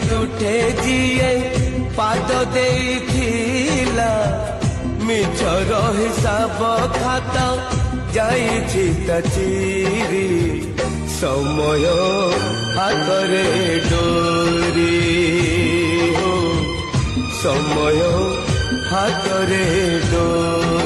ତୁଠେ ଯିଏ ପାଦ ଦେଇଥିଲା ମିଛର ହିସାବ ଖାତା ଯାଇଛି ତା ଚିରି ସମୟ ହାତରେ ଡୋରି ସମୟ ହାତରେ ଡୋରି